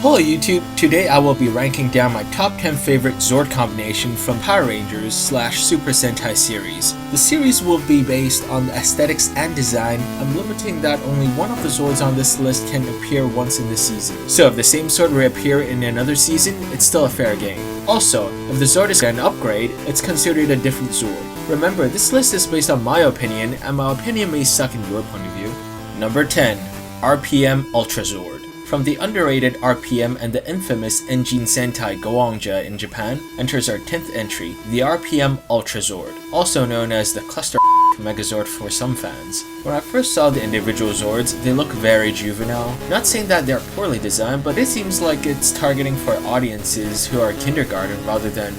Hello YouTube, today I will be ranking down my top 10 favorite Zord combination from Power Rangers / Super Sentai series. The series will be based on the aesthetics and design. I'm limiting that only one of the Zords on this list can appear once in the season. So if the same Zord reappear in another season, it's still a fair game. Also, if the Zord is an upgrade, it's considered a different Zord. Remember, this list is based on my opinion, and my opinion may suck in your point of view. Number 10. RPM Ultra Zord. From the underrated RPM and the infamous Engine Sentai Goonja in Japan, enters our 10th entry, the RPM Ultra Zord, also known as the Cluster Megazord for some fans. When I first saw the individual Zords, they look very juvenile. Not saying that they're poorly designed, but it seems like it's targeting for audiences who are kindergarten rather than,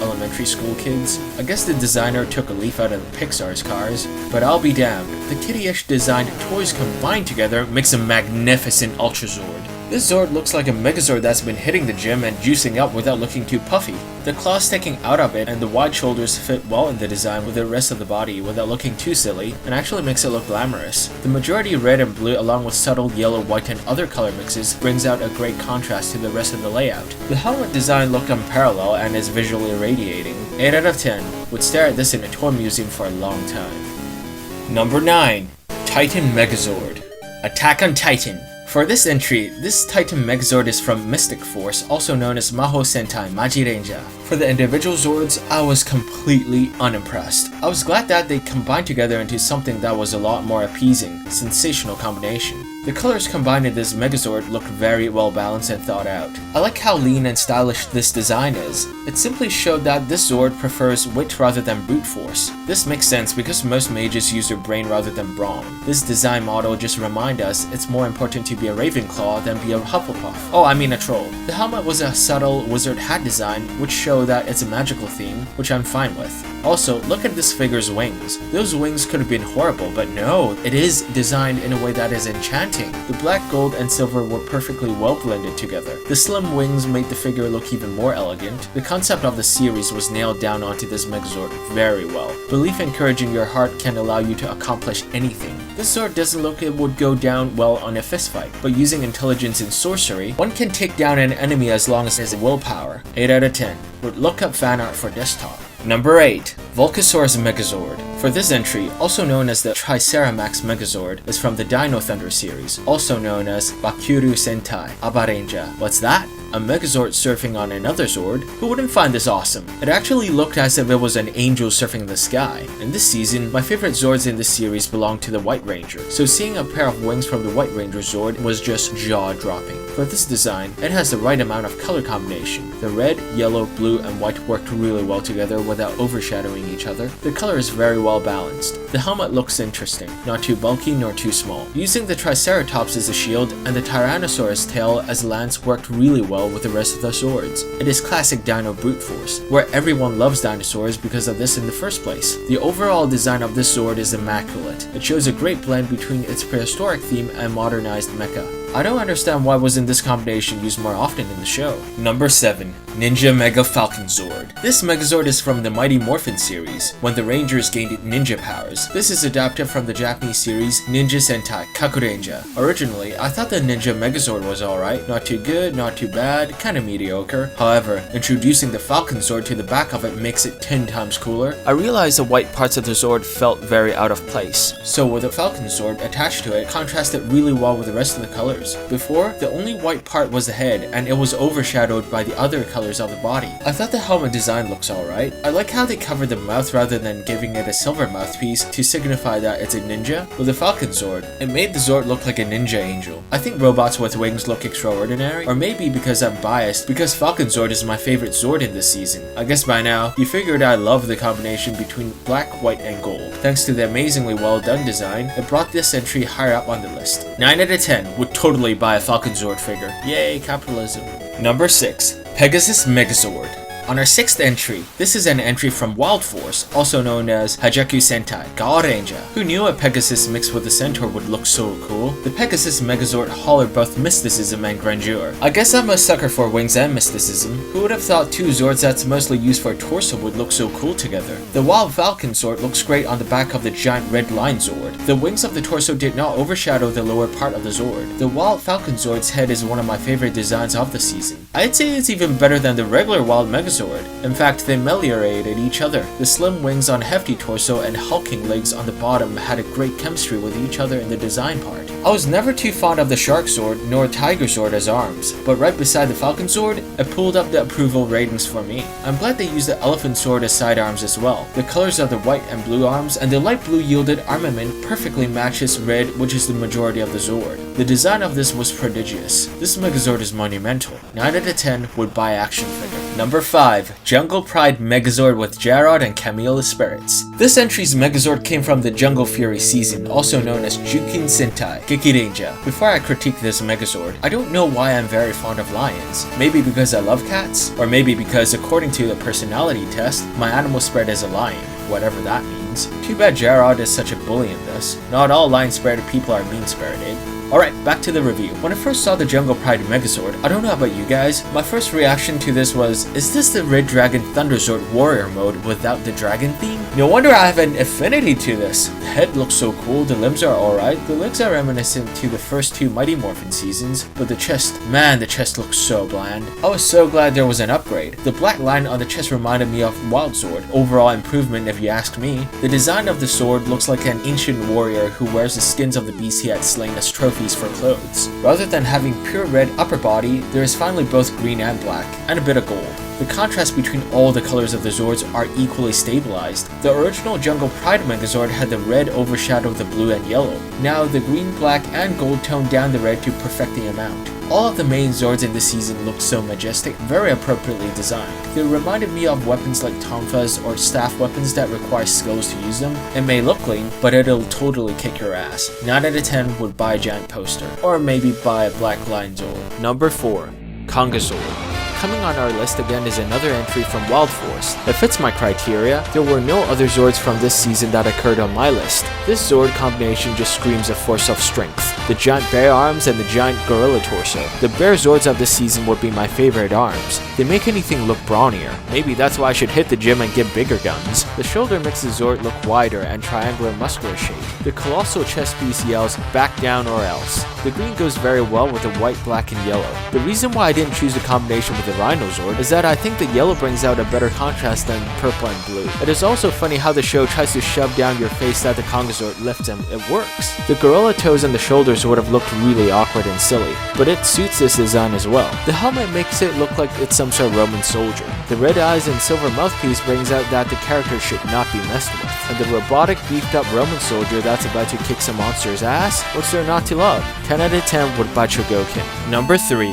elementary school kids. I guess the designer took a leaf out of Pixar's cars, but I'll be damned. The kiddie-ish designed toys combined together makes a magnificent Ultra Zord. This Zord looks like a Megazord that's been hitting the gym and juicing up without looking too puffy. The claws sticking out of it and the wide shoulders fit well in the design with the rest of the body without looking too silly, and actually makes it look glamorous. The majority red and blue along with subtle yellow, white and other color mixes brings out a great contrast to the rest of the layout. The helmet design looked unparalleled and is visually radiating. 8 out of 10. Would stare at this in a toy museum for a long time. Number 9. Titan Megazord. Attack on Titan. For this entry, this Titan Megazord is from Mystic Force, also known as Maho Sentai Majirenja. For the individual Zords, I was completely unimpressed. I was glad that they combined together into something that was a lot more appeasing, sensational combination. The colors combined in this Megazord look very well balanced and thought out. I like how lean and stylish this design is. It simply showed that this Zord prefers wit rather than brute force. This makes sense because most mages use their brain rather than brawn. This design model just reminds us it's more important to be a Ravenclaw than be a Hufflepuff. Oh, I mean a troll. The helmet was a subtle wizard hat design which showed that it's a magical theme, which I'm fine with. Also, look at this figure's wings. Those wings could have been horrible, but no, it is designed in a way that is enchanting. The black, gold, and silver were perfectly well blended together. The slim wings made the figure look even more elegant. The concept of the series was nailed down onto this Megazord very well. Belief encouraging your heart can allow you to accomplish anything. This Zord doesn't look it would go down well on a fistfight, but using intelligence and sorcery, one can take down an enemy as long as it has willpower. 8 out of 10. Would look up fan art for desktop. Number 8. Volcasaurus Megazord. For this entry, also known as the Triceramax Megazord, is from the Dino Thunder series, also known as Bakuru Sentai Abarenja. What's that? A Megazord surfing on another Zord? Who wouldn't find this awesome? It actually looked as if it was an angel surfing the sky. In this season, my favorite Zords in this series belong to the White Ranger, so seeing a pair of wings from the White Ranger Zord was just jaw-dropping. For this design, it has the right amount of color combination. The red, yellow, blue, and white worked really well together without overshadowing each other. The color is very well balanced. The helmet looks interesting, not too bulky nor too small. Using the Triceratops as a shield and the Tyrannosaurus tail as a lance worked really well with the rest of the Zords. It is classic Dino brute force, where everyone loves dinosaurs because of this in the first place. The overall design of this Zord is immaculate. It shows a great blend between its prehistoric theme and modernized mecha. I don't understand why wasn't this combination used more often in the show. Number 7. Ninja Mega Falcon Zord. This Megazord is from the Mighty Morphin series, when the Rangers gained ninja powers. This is adapted from the Japanese series Ninja Sentai Kakurenja. Originally, I thought the Ninja Megazord was alright, not too good, not too bad, kinda mediocre. However, introducing the Falcon Zord to the back of it makes it 10 times cooler. I realized the white parts of the Zord felt very out of place, so with the Falcon Zord attached to it, contrasted really well with the rest of the colors. Before, the only white part was the head, and it was overshadowed by the other colors of the body. I thought the helmet design looks alright. I like how they covered the mouth rather than giving it a silver mouthpiece to signify that it's a ninja. With the Falcon Zord, it made the Zord look like a ninja angel. I think robots with wings look extraordinary, or maybe because I'm biased, because Falcon Zord is my favorite Zord in this season. I guess by now, you figured I love the combination between black, white, and gold. Thanks to the amazingly well done design, it brought this entry higher up on the list. 9 out of 10 would totally buy a Falcon Zord figure. Yay, capitalism. Number 6. Pegasus Megazord. On our 6th entry, this is an entry from Wild Force, also known as Hajaku Sentai, Gaorenja. Who knew a Pegasus mixed with a centaur would look so cool? The Pegasus Megazord hollered both mysticism and grandeur. I guess I'm a sucker for wings and mysticism. Who would have thought two Zords that's mostly used for a torso would look so cool together? The Wild Falcon Zord looks great on the back of the giant red line Zord. The wings of the torso did not overshadow the lower part of the Zord. The Wild Falcon Zord's head is one of my favorite designs of the season. I'd say it's even better than the regular Wild Megazord. In fact, they ameliorated each other. The slim wings on hefty torso and hulking legs on the bottom had a great chemistry with each other in the design part. I was never too fond of the Shark Zord nor Tiger Zord as arms, but right beside the Falcon Zord, it pulled up the approval ratings for me. I'm glad they used the Elephant Zord as sidearms as well. The colors of the white and blue arms and the light blue yielded armament perfectly matches red, which is the majority of the Zord. The design of this was prodigious. This Megazord is monumental. 9 out of 10 would buy action figure. Number 5. Jungle Pride Megazord with Jarod and Camille the Spirits. This entry's Megazord came from the Jungle Fury season, also known as Jukin Sentai, Gekirenja. Before I critique this Megazord, I don't know why I'm very fond of lions. Maybe because I love cats? Or maybe because according to the personality test, my animal spread is a lion, whatever that means. Too bad Jarod is such a bully in this. Not all lion-spirited people are mean-spirited. Alright, back to the review. When I first saw the Jungle Pride Megazord, I don't know about you guys, my first reaction to this was, is this the Red Dragon Thunderzord Warrior mode without the dragon theme? No wonder I have an affinity to this. The head looks so cool, the limbs are alright, the legs are reminiscent to the first two Mighty Morphin seasons, but the chest, man, the chest looks so bland. I was so glad there was an upgrade. The black line on the chest reminded me of Wild Zord. Overall improvement if you ask me. The design of the sword looks like an ancient warrior who wears the skins of the beasts he had slain as trophies for clothes. Rather than having pure red upper body, there is finally both green and black, and a bit of gold. The contrast between all the colors of the Zords are equally stabilized. The original Jungle Pride Megazord had the red overshadow the blue and yellow. Now the green, black, and gold toned down the red to perfect the amount. All of the main Zords in this season look so majestic, very appropriately designed. They reminded me of weapons like tonfas or staff weapons that require skills to use them. It may look clean, but it'll totally kick your ass. 9 out of 10 would buy a giant poster, or maybe buy a black lion Zord. Number 4. Kongazord. Coming on our list again is another entry from Wild Force. It fits my criteria. There were no other Zords from this season that occurred on my list. This Zord combination just screams a force of strength. The giant bear arms and the giant gorilla torso. The bear Zords of this season would be my favorite arms. They make anything look brawnier. Maybe that's why I should hit the gym and get bigger guns. The shoulder makes the Zord look wider and triangular muscular shape. The colossal chest piece yells, back down or else. The green goes very well with the white, black, and yellow. The reason why I didn't choose the combination with the Rhino Zord is that I think the yellow brings out a better contrast than purple and blue. It is also funny how the show tries to shove down your face that the Kongazord lifts and it works. The gorilla toes and the shoulders would have looked really awkward and silly, but it suits this design as well. The helmet makes it look like it's some sort of Roman soldier. The red eyes and silver mouthpiece brings out that the character should not be messed with. And the robotic beefed up Roman soldier that's about to kick some monster's ass? What's there not to love? 10 out of 10 would buy Chogokin. Number 3.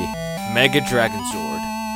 Mega Dragon Zord.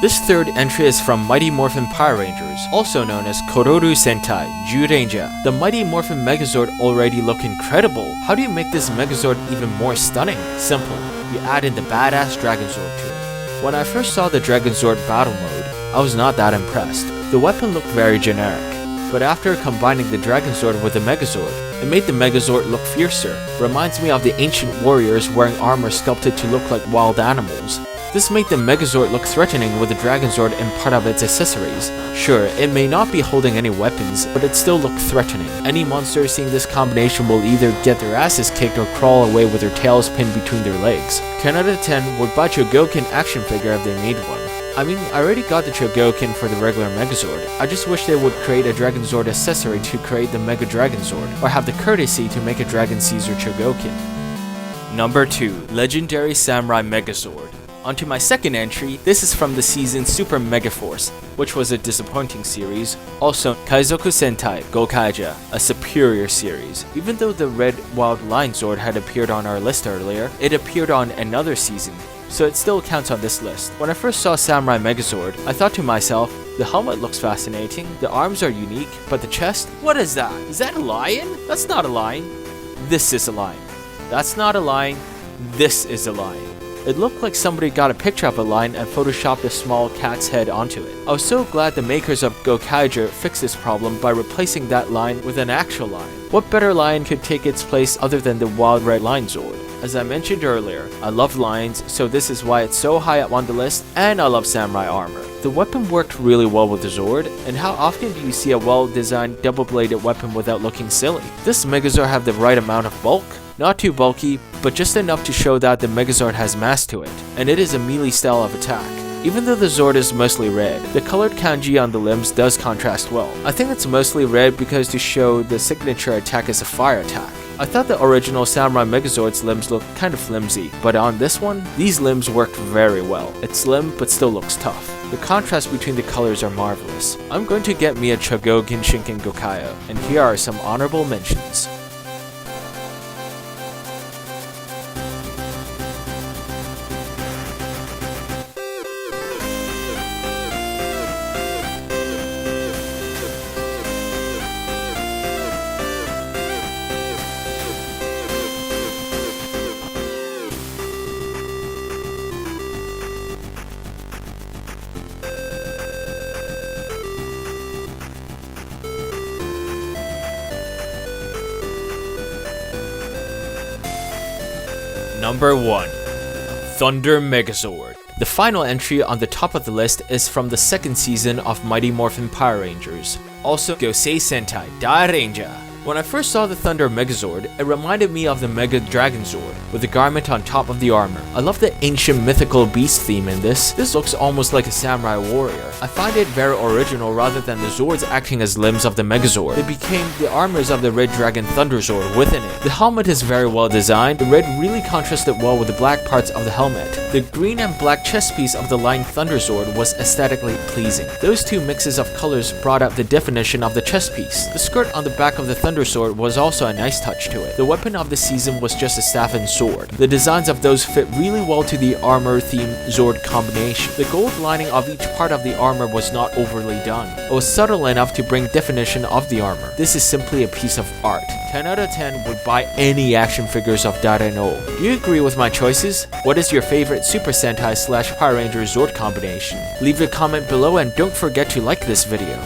This third entry is from Mighty Morphin Power Rangers, also known as Kororu Sentai, Jurenja. The Mighty Morphin Megazord already look incredible. How do you make this Megazord even more stunning? Simple. You add in the badass Dragon Zord to it. When I first saw the Dragon Zord battle mode, I was not that impressed. The weapon looked very generic. But after combining the Dragon Zord with the Megazord, it made the Megazord look fiercer. Reminds me of the ancient warriors wearing armor sculpted to look like wild animals. This made the Megazord look threatening with the Dragon Zord in part of its accessories. Sure, it may not be holding any weapons, but it still looked threatening. Any monster seeing this combination will either get their asses kicked or crawl away with their tails pinned between their legs. 10 out of 10 would buy Chogokin action figure if they made one. I mean, I already got the Chogokin for the regular Megazord. I just wish they would create a Dragon Zord accessory to create the Mega Dragon Zord, or have the courtesy to make a Dragon Caesar Chogokin. Number 2. Legendary Samurai Megazord. Onto my second entry, this is from the season Super Mega Force, which was a disappointing series. Also, Kaizoku Sentai Gokaija, a superior series. Even though the Red Wild Lion Zord had appeared on our list earlier, it appeared on another season, so it still counts on this list. When I first saw Samurai Megazord, I thought to myself, the helmet looks fascinating, the arms are unique, but the chest? What is that? Is that a lion? That's not a lion. This is a lion. That's not a lion. This is a lion. It looked like somebody got a picture of a lion and photoshopped a small cat's head onto it. I was so glad the makers of Gokaiger fixed this problem by replacing that lion with an actual lion. What better lion could take its place other than the wild red lion Zord? As I mentioned earlier, I love lions, so this is why it's so high up on the list, and I love samurai armor. The weapon worked really well with the Zord, and how often do you see a well-designed double-bladed weapon without looking silly? This Megazord have the right amount of bulk, not too bulky, but just enough to show that the Megazord has mass to it, and it is a melee style of attack. Even though the Zord is mostly red, the colored kanji on the limbs does contrast well. I think it's mostly red because to show the signature attack is a fire attack. I thought the original Samurai Megazord's limbs looked kind of flimsy, but on this one, these limbs worked very well. It's slim, but still looks tough. The contrast between the colors are marvelous. I'm going to get me a Chogo Genshinken Gokayo, and here are some honorable mentions. Number 1. Thunder Megazord. The final entry on the top of the list is from the second season of Mighty Morphin Power Rangers, also Gosei Sentai Dairanger. When I first saw the Thunder Megazord, it reminded me of the Mega Dragon Zord, with the garment on top of the armor. I love the ancient mythical beast theme in this. This looks almost like a samurai warrior. I find it very original rather than the Zords acting as limbs of the Megazord. They became the armors of the Red Dragon Thunder Zord within it. The helmet is very well designed. The red really contrasted well with the black parts of the helmet. The green and black chest piece of the Lion Thunder Zord was aesthetically pleasing. Those two mixes of colors brought out the definition of the chest piece. The skirt on the back of the Thunder Sword was also a nice touch to it. The weapon of the season was just a staff and sword. The designs of those fit really well to the armor theme Zord Combination. The gold lining of each part of the armor was not overly done. It was subtle enough to bring definition of the armor. This is simply a piece of art. 10 out of 10 would buy any action figures of Daireno. Do you agree with my choices? What is your favorite Super Sentai / Power Ranger Zord combination? Leave a comment below and don't forget to like this video.